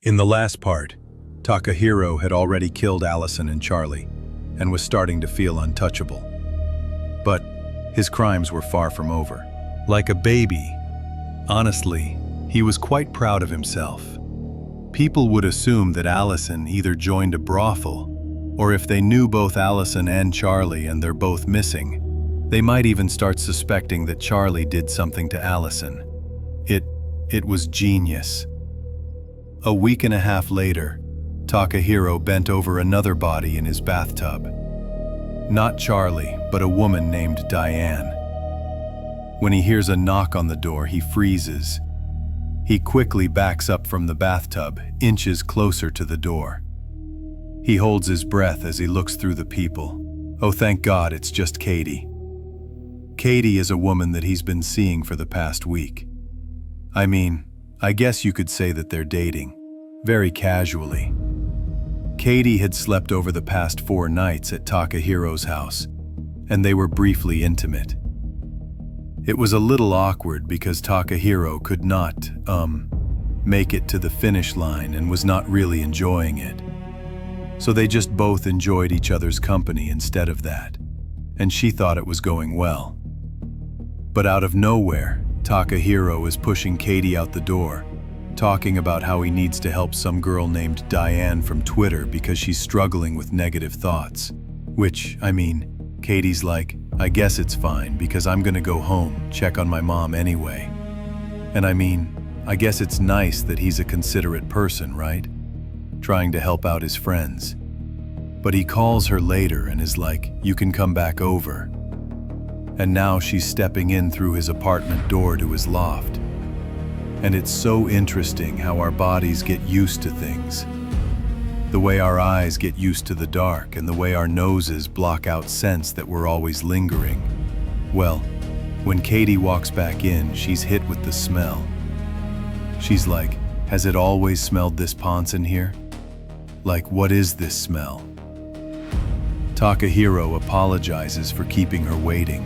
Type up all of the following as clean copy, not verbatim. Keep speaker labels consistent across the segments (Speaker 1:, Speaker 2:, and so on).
Speaker 1: In the last part, Takahiro had already killed Allison and Charlie and was starting to feel untouchable. But his crimes were far from over. Like a baby, honestly, he was quite proud of himself. People would assume that Allison either joined a brothel, or if they knew both Allison and Charlie and they're both missing, they might even start suspecting that Charlie did something to Allison. It was genius. A week and a half later, Takahiro bent over another body in his bathtub. Not Charlie, but a woman named Diane. When he hears a knock on the door, he freezes. He quickly backs up from the bathtub, inches closer to the door. He holds his breath as he looks through the people. Oh, thank God, it's just Katie. Katie is a woman that he's been seeing for the past week. I guess you could say that they're dating, very casually. Katie had slept over the past 4 nights at Takahiro's house, and they were briefly intimate. It was a little awkward because Takahiro could not, make it to the finish line and was not really enjoying it. So they just both enjoyed each other's company instead of that, and she thought it was going well. But out of nowhere, Takahiro is pushing Katie out the door, talking about how he needs to help some girl named Diane from Twitter because she's struggling with negative thoughts. Which, Katie's like, I guess it's fine because I'm gonna go home, check on my mom anyway. And I guess it's nice that he's a considerate person, right? Trying to help out his friends. But he calls her later and is like, you can come back over. And now she's stepping in through his apartment door to his loft. And it's so interesting how our bodies get used to things. The way our eyes get used to the dark and the way our noses block out scents that were always lingering. Well, when Katie walks back in, she's hit with the smell. She's like, has it always smelled this ponce in here? Like, what is this smell? Takahiro apologizes for keeping her waiting,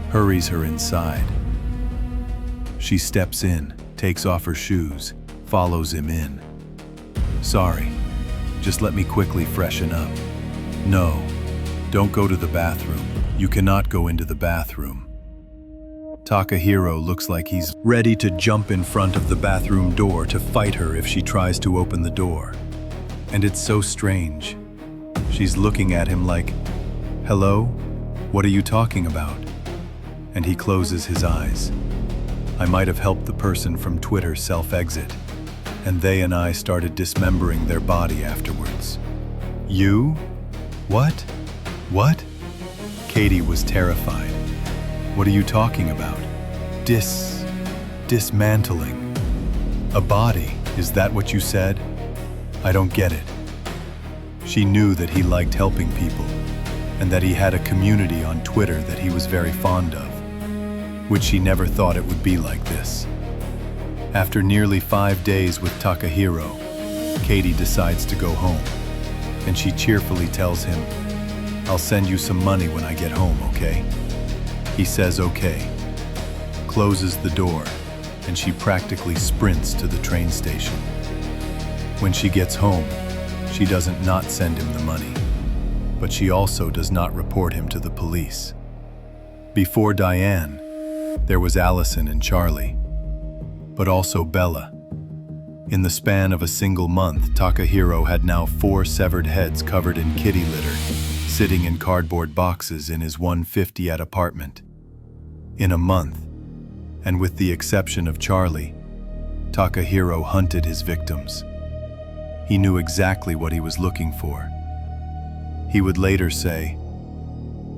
Speaker 1: hurries her inside. She steps in, takes off her shoes, follows him in. Sorry, just let me quickly freshen up. No, don't go to the bathroom. You cannot go into the bathroom. Takahiro looks like he's ready to jump in front of the bathroom door to fight her if she tries to open the door. And it's so strange. She's looking at him like, hello? What are you talking about? And he closes his eyes. I might have helped the person from Twitter self-exit, and they and I started dismembering their body afterwards. You? What? What? Katie was terrified. What are you talking about? Dismantling. A body, is that what you said? I don't get it. She knew that he liked helping people, and that he had a community on Twitter that he was very fond of, which she never thought it would be like this. After nearly 5 days with Takahiro, Katie decides to go home, and she cheerfully tells him, I'll send you some money when I get home, okay? He says okay, closes the door, and she practically sprints to the train station. When she gets home, she doesn't not send him the money, but she also does not report him to the police. Before Diane, there was Allison and Charlie, but also Bella. In the span of a single month, Takahiro had now 4 severed heads covered in kitty litter, sitting in cardboard boxes in his 150 apartment. In a month, and with the exception of Charlie, Takahiro hunted his victims. He knew exactly what he was looking for. He would later say,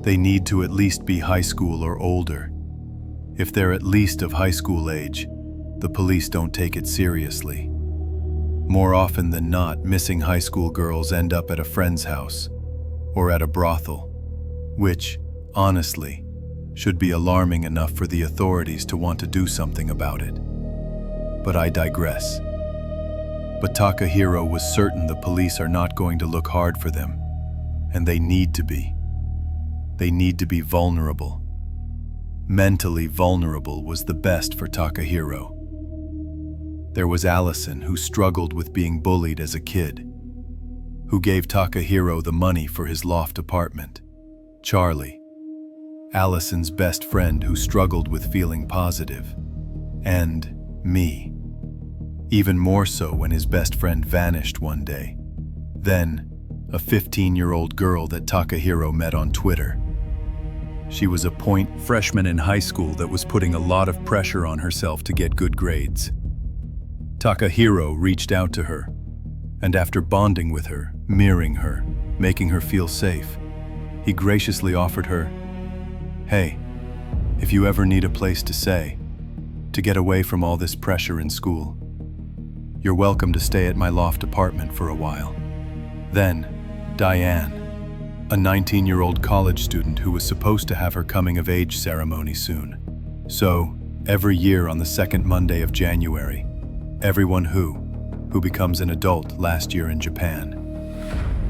Speaker 1: they need to at least be high school or older. If they're at least of high school age, the police don't take it seriously. More often than not, missing high school girls end up at a friend's house or at a brothel, which, honestly, should be alarming enough for the authorities to want to do something about it. But I digress. But Takahiro was certain the police are not going to look hard for them, and they need to be. They need to be vulnerable. Mentally vulnerable was the best for Takahiro. There was Allison, who struggled with being bullied as a kid, who gave Takahiro the money for his loft apartment. Charlie, Allison's best friend who struggled with feeling positive. And me. Even more so when his best friend vanished one day. Then, a 15-year-old girl that Takahiro met on Twitter. She was a point freshman in high school that was putting a lot of pressure on herself to get good grades. Takahiro reached out to her, and after bonding with her, mirroring her, making her feel safe, he graciously offered her, "Hey, if you ever need a place to stay, to get away from all this pressure in school, you're welcome to stay at my loft apartment for a while." Then, Diane, a 19-year-old college student who was supposed to have her coming-of-age ceremony soon. So, every year on the second Monday of January, everyone who becomes an adult last year in Japan,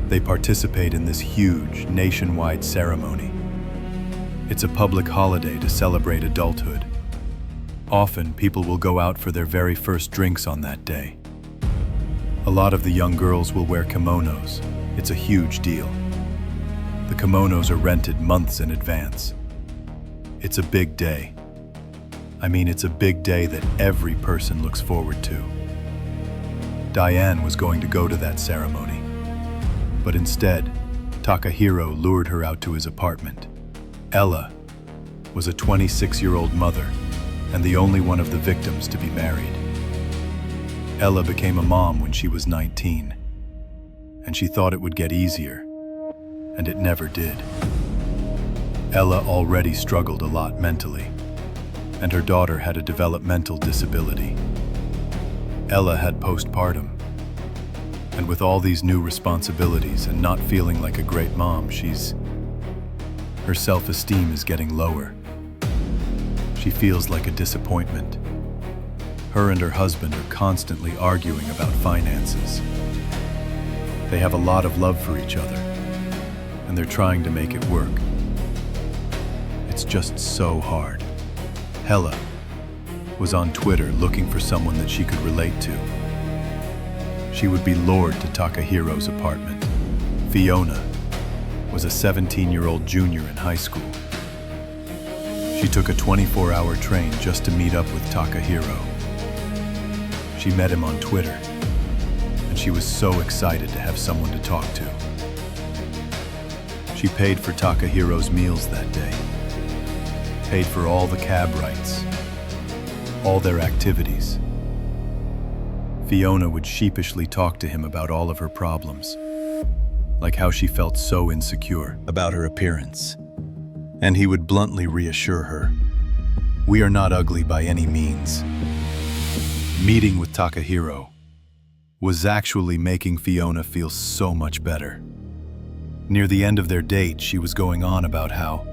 Speaker 1: they participate in this huge nationwide ceremony. It's a public holiday to celebrate adulthood. Often, people will go out for their very first drinks on that day. A lot of the young girls will wear kimonos. It's a huge deal. The kimonos are rented months in advance. It's a big day. I mean, it's a big day that every person looks forward to. Diane was going to go to that ceremony, but instead, Takahiro lured her out to his apartment. Ella was a 26-year-old mother and the only one of the victims to be married. Ella became a mom when she was 19, and she thought it would get easier, and it never did. Ella already struggled a lot mentally, and her daughter had a developmental disability. Ella had postpartum, and with all these new responsibilities and not feeling like a great mom, her self-esteem is getting lower. She feels like a disappointment. Her and her husband are constantly arguing about finances. They have a lot of love for each other, and they're trying to make it work. It's just so hard. Ella was on Twitter looking for someone that she could relate to. She would be lured to Takahiro's apartment. Fiona was a 17-year-old junior in high school. She took a 24-hour train just to meet up with Takahiro. She met him on Twitter, and she was so excited to have someone to talk to. She paid for Takahiro's meals that day, paid for all the cab rides, all their activities. Fiona would sheepishly talk to him about all of her problems, like how she felt so insecure about her appearance. And he would bluntly reassure her, "We are not ugly by any means." Meeting with Takahiro was actually making Fiona feel so much better. Near the end of their date, she was going on about how,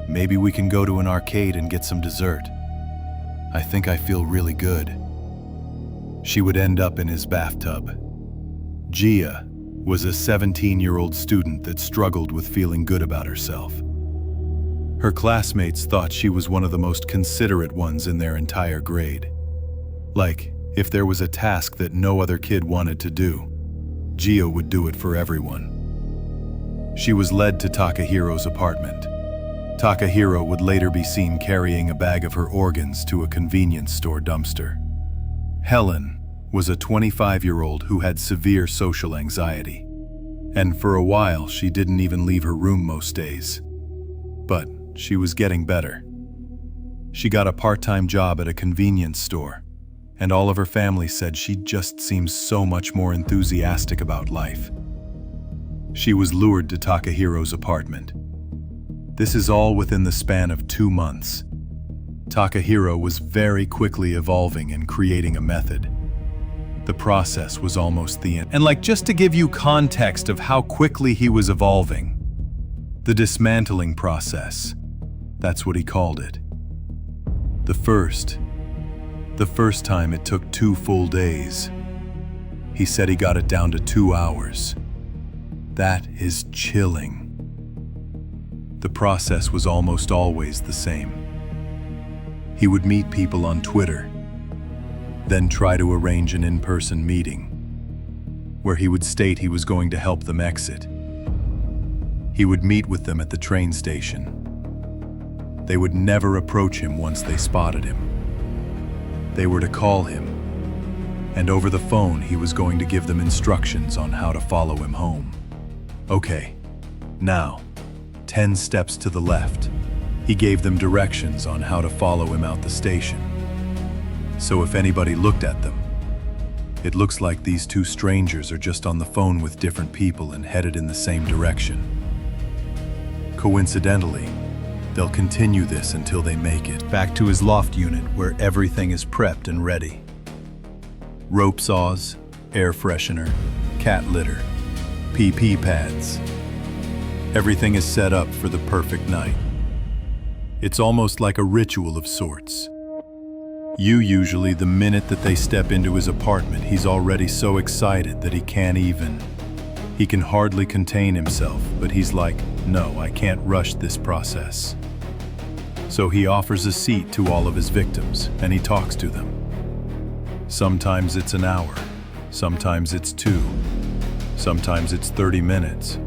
Speaker 1: maybe we can go to an arcade and get some dessert. I think I feel really good. She would end up in his bathtub. Gia was a 17-year-old student that struggled with feeling good about herself. Her classmates thought she was one of the most considerate ones in their entire grade. Like, if there was a task that no other kid wanted to do, Gia would do it for everyone. She was led to Takahiro's apartment. Takahiro would later be seen carrying a bag of her organs to a convenience store dumpster. Helen was a 25-year-old who had severe social anxiety, and for a while she didn't even leave her room most days. But she was getting better. She got a part-time job at a convenience store, and all of her family said she just seems so much more enthusiastic about life. She was lured to Takahiro's apartment. This is all within the span of 2 months. Takahiro was very quickly evolving and creating a method. The process was almost the end. And just to give you context of how quickly he was evolving, the dismantling process, that's what he called it. The first time it took 2 full days. He said he got it down to 2 hours. That is chilling. The process was almost always the same. He would meet people on Twitter. then try to arrange an in-person meeting, where he would state he was going to help them exit. He would meet with them at the train station. They would never approach him once they spotted him. They were to call him, and over the phone he was going to give them instructions on how to follow him home. Okay, now, 10 steps to the left. He gave them directions on how to follow him out the station. So if anybody looked at them, it looks like these two strangers are just on the phone with different people and headed in the same direction. Coincidentally, they'll continue this until they make it back to his loft unit where everything is prepped and ready. Rope saws, air freshener, cat litter, PP pads. Everything is set up for the perfect night. It's almost like a ritual of sorts. Usually the minute that they step into his apartment, he's already so excited that he can hardly contain himself, but he's like, no, I can't rush this process. So he offers a seat to all of his victims, and he talks to them. Sometimes it's an hour, sometimes it's 2, sometimes it's 30 minutes.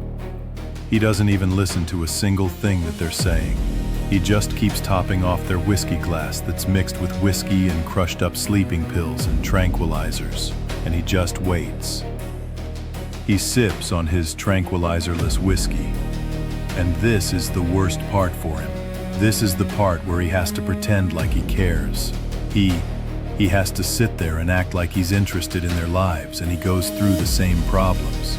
Speaker 1: He doesn't even listen to a single thing that they're saying. He just keeps topping off their whiskey glass that's mixed with whiskey and crushed up sleeping pills and tranquilizers, and he just waits. He sips on his tranquilizer-less whiskey, and this is the worst part for him. This is the part where he has to pretend like he cares. He has to sit there and act like he's interested in their lives, and he goes through the same problems.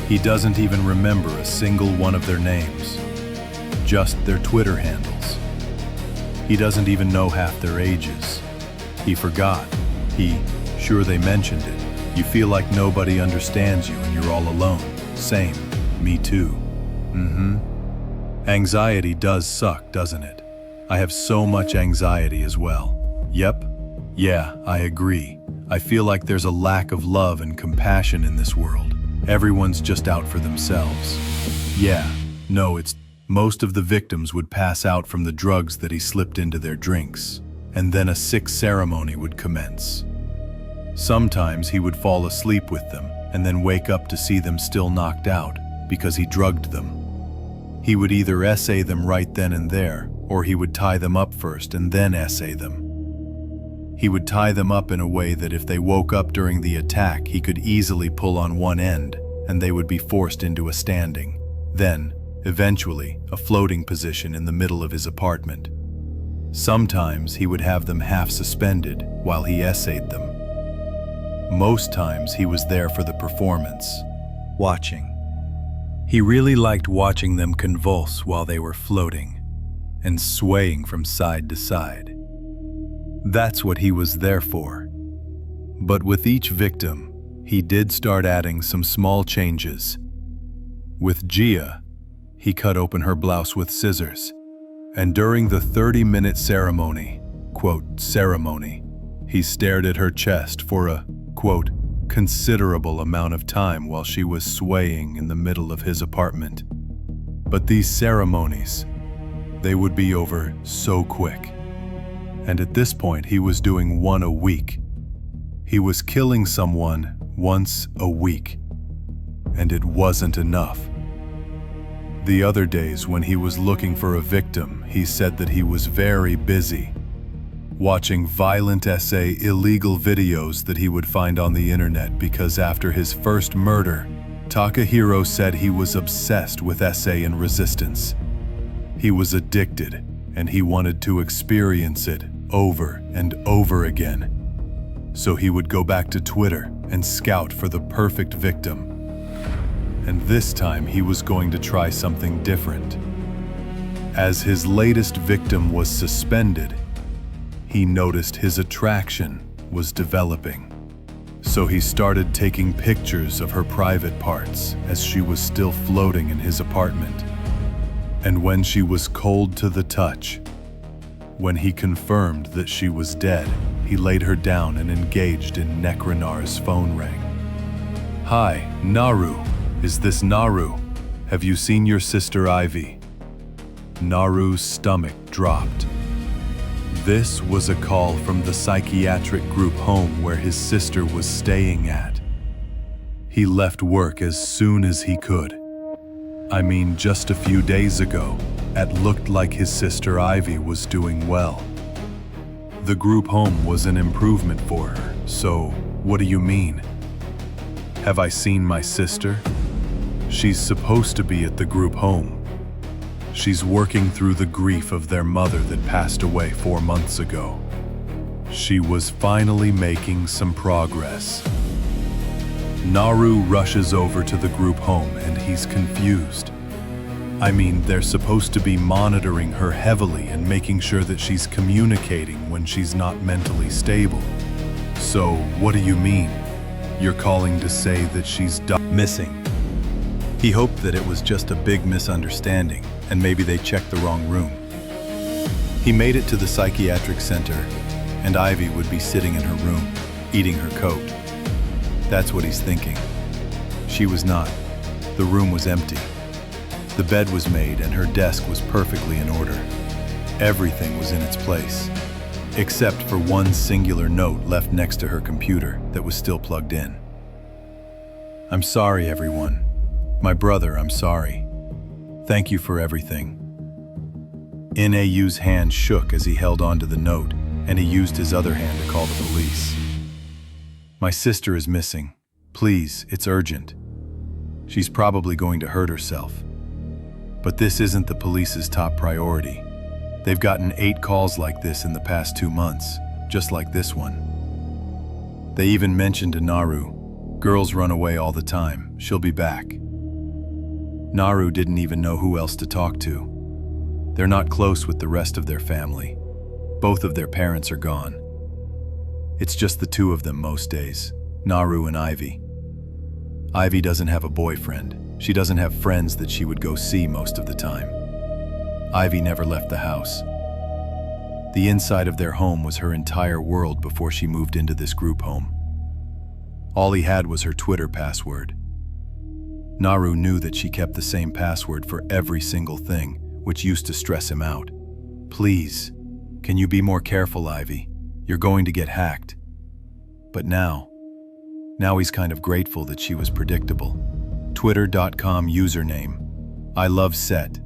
Speaker 1: He doesn't even remember a single one of their names, just their Twitter handles. He doesn't even know half their ages. He forgot. Sure they mentioned it. You feel like nobody understands you and you're all alone. Same. Me too. Anxiety does suck, doesn't it? I have so much anxiety as well. Yep. Yeah, I agree. I feel like there's a lack of love and compassion in this world. Everyone's just out for themselves. Yeah, no, most of the victims would pass out from the drugs that he slipped into their drinks, and then a sick ceremony would commence. Sometimes he would fall asleep with them and then wake up to see them still knocked out because he drugged them. He would either essay them right then and there, or he would tie them up first and then essay them. He would tie them up in a way that if they woke up during the attack, he could easily pull on one end and they would be forced into a standing, then, eventually, a floating position in the middle of his apartment. Sometimes he would have them half suspended while he essayed them. Most times he was there for the performance, watching. He really liked watching them convulse while they were floating and swaying from side to side. That's what he was there for. But with each victim, he did start adding some small changes. With Gia, he cut open her blouse with scissors, and during the 30-minute ceremony, quote, ceremony, he stared at her chest for a, quote, considerable amount of time while she was swaying in the middle of his apartment. But these ceremonies, they would be over so quick. And at this point, he was doing one a week. He was killing someone once a week, and it wasn't enough. The other days when he was looking for a victim, he said that he was very busy, watching violent illegal videos that he would find on the internet because after his first murder, Takahiro said he was obsessed with and resistance. He was addicted, and he wanted to experience it over and over again. So he would go back to Twitter and scout for the perfect victim. And this time he was going to try something different. As his latest victim was suspended, he noticed his attraction was developing. So he started taking pictures of her private parts as she was still floating in his apartment. And when she was cold to the touch, when he confirmed that she was dead, he laid her down and engaged in Necronar's phone rang. "Hi, Naru. Is this Naru? Have you seen your sister Ivy?" Naru's stomach dropped. This was a call from the psychiatric group home where his sister was staying at. He left work as soon as he could. I mean, just a few days ago, it looked like his sister Ivy was doing well. The group home was an improvement for her, so what do you mean? Have I seen my sister? She's supposed to be at the group home. She's working through the grief of their mother that passed away 4 months ago. She was finally making some progress. Naru rushes over to the group home and he's confused. I mean, they're supposed to be monitoring her heavily and making sure that she's communicating when she's not mentally stable. So, what do you mean? You're calling to say that she's missing? He hoped that it was just a big misunderstanding and maybe they checked the wrong room. He made it to the psychiatric center and Ivy would be sitting in her room, eating her coat. That's what he's thinking. She was not. The room was empty. The bed was made and her desk was perfectly in order. Everything was in its place, except for one singular note left next to her computer that was still plugged in. I'm sorry, everyone. My brother, I'm sorry. Thank you for everything. Nau's hand shook as he held onto the note, and he used his other hand to call the police. My sister is missing. Please, it's urgent. She's probably going to hurt herself. But this isn't the police's top priority. They've gotten 8 calls like this in the past 2 months, just like this one. They even mentioned to Naru, girls run away all the time, she'll be back. Naru didn't even know who else to talk to. They're not close with the rest of their family. Both of their parents are gone. It's just the 2 of them most days, Naru and Ivy. Ivy doesn't have a boyfriend. She doesn't have friends that she would go see most of the time. Ivy never left the house. The inside of their home was her entire world before she moved into this group home. All he had was her Twitter password. Naru knew that she kept the same password for every single thing, which used to stress him out. Please, can you be more careful, Ivy? You're going to get hacked. But now he's kind of grateful that she was predictable. Twitter.com username, I love Set.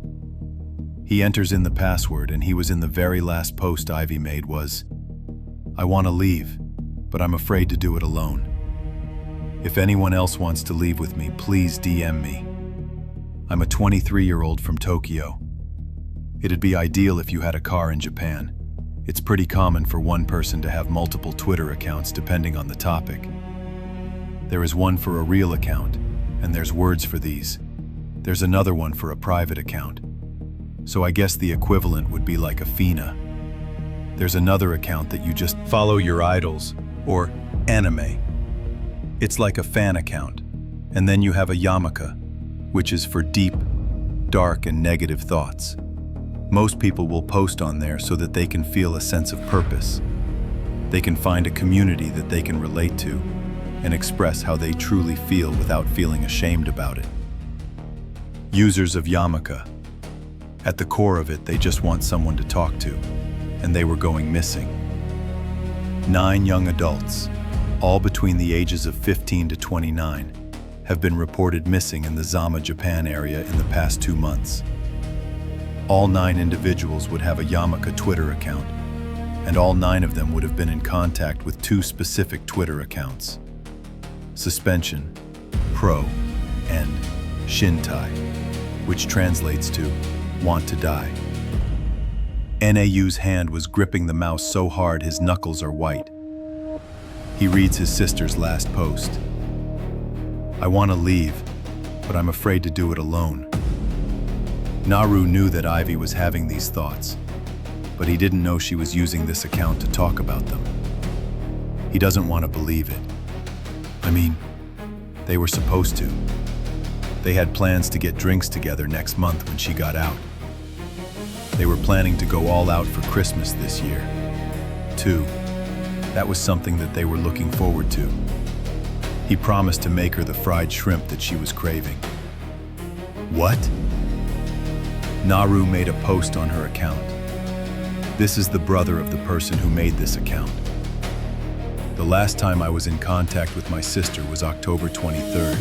Speaker 1: He enters in the password and he was in the very last post Ivy made was, I want to leave, but I'm afraid to do it alone. If anyone else wants to leave with me, please DM me. I'm a 23-year-old from Tokyo. It'd be ideal if you had a car in Japan. It's pretty common for one person to have multiple Twitter accounts depending on the topic. There is one for a real account, and there's words for these. There's another one for a private account. So I guess the equivalent would be like a FINA. There's another account that you just follow your idols, or anime. It's like a fan account. And then you have a yamaka, which is for deep, dark, and negative thoughts. Most people will post on there so that they can feel a sense of purpose. They can find a community that they can relate to and express how they truly feel without feeling ashamed about it. Users of Yamaka. At the core of it, they just want someone to talk to, and they were going missing. 9 young adults, all between the ages of 15 to 29, have been reported missing in the Zama, Japan area in the past 2 months. All 9 individuals would have a Yamaka Twitter account, and all 9 of them would have been in contact with 2 specific Twitter accounts. Suspension, Pro, and Shintai, which translates to want to die. Nau's hand was gripping the mouse so hard his knuckles are white. He reads his sister's last post. I want to leave, but I'm afraid to do it alone. Naru knew that Ivy was having these thoughts, but he didn't know she was using this account to talk about them. He doesn't want to believe it. I mean, they were supposed to. They had plans to get drinks together next month when she got out. They were planning to go all out for Christmas this year, too. That was something that they were looking forward to. He promised to make her the fried shrimp that she was craving. What? Naru made a post on her account. This is the brother of the person who made this account. The last time I was in contact with my sister was October 23rd.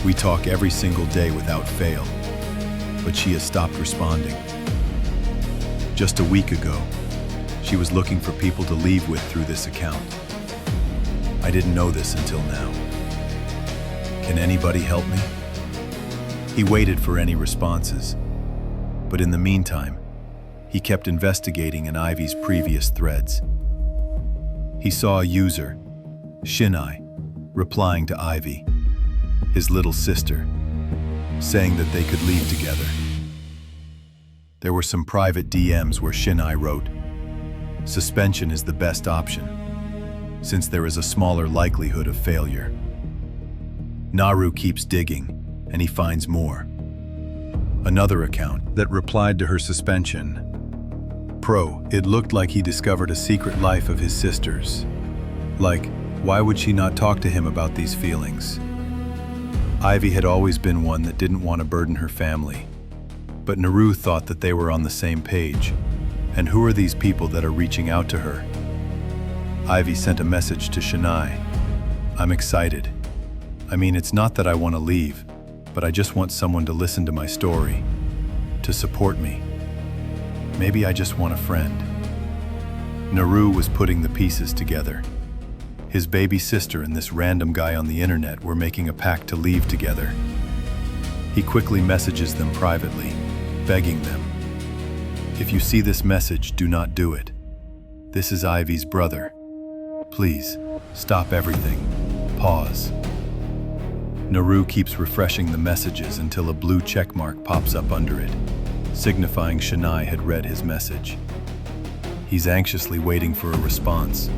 Speaker 1: We talk every single day without fail, but she has stopped responding. Just a week ago, she was looking for people to leave with through this account. I didn't know this until now. Can anybody help me? He waited for any responses, but in the meantime, he kept investigating in Ivy's previous threads. He saw a user, Shinai, replying to Ivy, his little sister, saying that they could leave together. There were some private DMs where Shinai wrote, "Suspension is the best option, since there is a smaller likelihood of failure." Naru keeps digging, and he finds more. Another account that replied to her suspension. It looked like he discovered a secret life of his sister's. Like, why would she not talk to him about these feelings? Ivy had always been one that didn't want to burden her family. But Naru thought that they were on the same page. And who are these people that are reaching out to her? Ivy sent a message to Shinai. "I'm excited. I mean, it's not that I want to leave, but I just want someone to listen to my story, to support me. Maybe I just want a friend." Naru was putting the pieces together. His baby sister and this random guy on the internet were making a pact to leave together. He quickly messages them privately, begging them, "If you see this message, do not do it. This is Ivy's brother. Please, stop everything. Pause." Naru keeps refreshing the messages until a blue checkmark pops up under it, signifying Shinai had read his message. He's anxiously waiting for a response,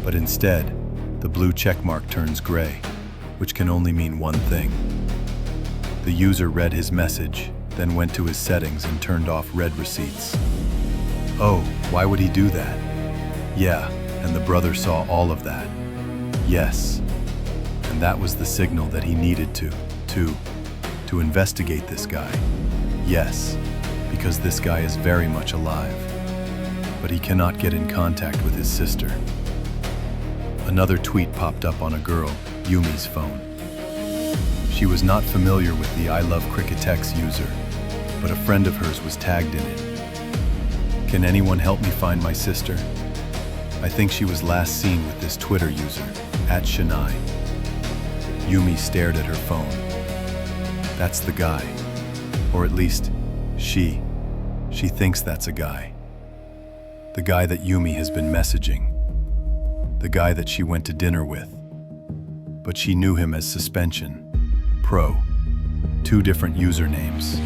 Speaker 1: but instead, the blue checkmark turns gray, which can only mean one thing. The user read his message, then went to his settings and turned off read receipts. Oh, why would he do that? Yeah, and the brother saw all of that. Yes, and that was the signal that he needed to investigate this guy. Yes, because this guy is very much alive, but he cannot get in contact with his sister. Another tweet popped up on a girl, Yumi's phone. She was not familiar with the I Love Cricketex user, but a friend of hers was tagged in it. "Can anyone help me find my sister? I think she was last seen with this Twitter user, @Shinai." Yumi stared at her phone. That's the guy. Or at least, she thinks that's a guy. The guy that Yumi has been messaging. The guy that she went to dinner with. But she knew him as Suspension. Two different usernames.